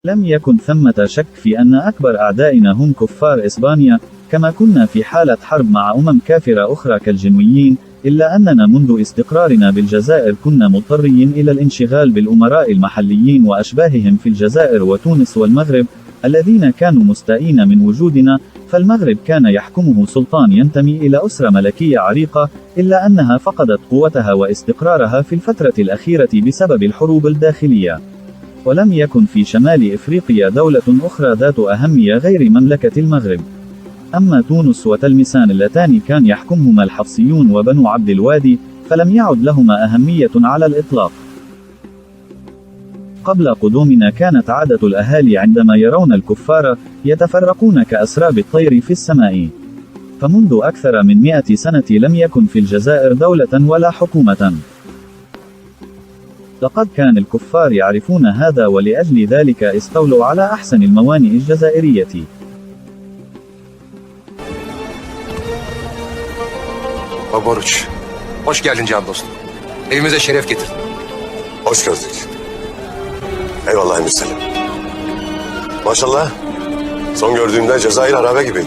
لم يكن ثمة شك في أن أكبر أعدائنا هم كفار إسبانيا، كما كنا في حالة حرب مع كافرة أخرى كالجنويين، إلا أننا منذ استقرارنا بالجزائر كنا مضطرين إلى الانشغال بالأمراء المحليين وأشباههم في الجزائر وتونس والمغرب، الذين كانوا مستائين من وجودنا. فالمغرب كان يحكمه سلطان ينتمي إلى أسرة ملكية عريقة، إلا أنها فقدت قوتها واستقرارها في الفترة الأخيرة بسبب الحروب الداخلية. ولم يكن في شمال إفريقيا دولة أخرى ذات أهمية غير مملكة المغرب. أما تونس وتلمسان اللتان كان يحكمهما الحفصيون وبنو عبد الوادي، فلم يعد لهما أهمية على الإطلاق. قبل قدومنا كانت عادة الأهالي عندما يرون الكفار يتفرقون كأسراب الطير في السماء. فمنذ أكثر من 100 سنة لم يكن في الجزائر دولة ولا حكومة. لقد كان الكفار يعرفون هذا، ولأجل ذلك استولوا على أحسن الموانئ الجزائرية. Oruç, hoş geldin can dostum. Evimize şeref getirdin. Hoş gördük. Eyvallah Emir Selim. Maşallah, son gördüğümde Cezayir harabe gibiydi.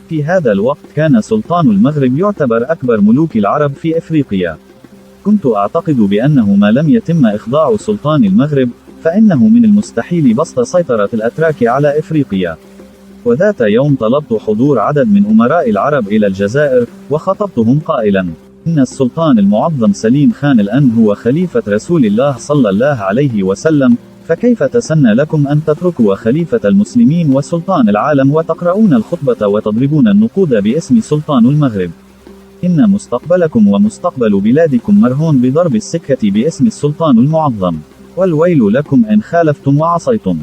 في هذا الوقت كان سلطان المغرب يعتبر أكبر ملوك العرب في إفريقيا. كنت أعتقد بأنه ما لم يتم إخضاع سلطان المغرب، فإنه من المستحيل بسط سيطرة الأتراك على إفريقيا. وذات يوم طلبت حضور عدد من أمراء العرب إلى الجزائر، وخطبتهم قائلا: إن السلطان المعظم سليم خان الآن هو خليفة رسول الله صلى الله عليه وسلم، فكيف تسنى لكم أن تتركوا خليفة المسلمين وسلطان العالم وتقرؤون الخطبة وتضربون النقود باسم سلطان المغرب؟ إن مستقبلكم ومستقبل بلادكم مرهون بضرب السكة باسم السلطان المعظم، والويل لكم إن خالفتم وعصيتم.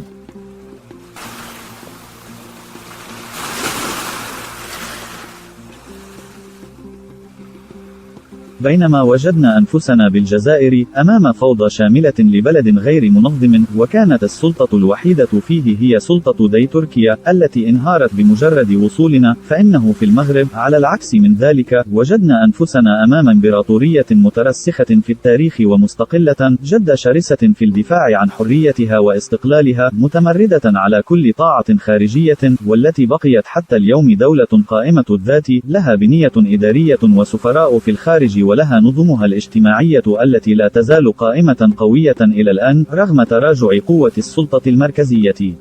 بينما وجدنا أنفسنا بالجزائر أمام فوضى شاملة لبلد غير منظم، وكانت السلطة الوحيدة فيه هي سلطة دي تركيا التي انهارت بمجرد وصولنا، فإنه في المغرب على العكس من ذلك وجدنا أنفسنا أمام إمبراطورية مترسخة في التاريخ ومستقلة جد شرسة في الدفاع عن حريتها واستقلالها، متمردة على كل طاعة خارجية، والتي بقيت حتى اليوم دولة قائمة الذات لها بنية إدارية وسفراء في الخارج، ولها نظمها الاجتماعية التي لا تزال قائمة قوية إلى الآن رغم تراجع قوة السلطة المركزية.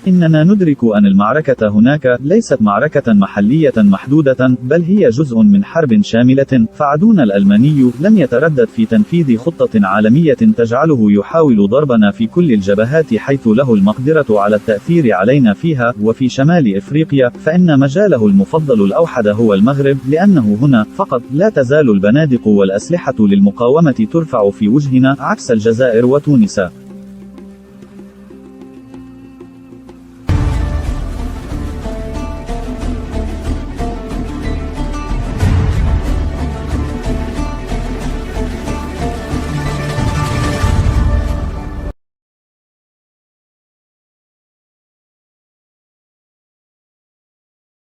إننا ندرك أن المعركة هناك ليست معركة محلية محدودة، بل هي جزء من حرب شاملة، فعدونا الألماني لم يتردد في تنفيذ خطة عالمية تجعله يحاول ضربنا في كل الجبهات حيث له المقدرة على التأثير علينا فيها. وفي شمال إفريقيا فإن مجاله المفضل الأوحد هو المغرب، لأنه هنا فقط لا تزال البنادق والأسلحة للمقاومة ترفع في وجهنا عكس الجزائر وتونس.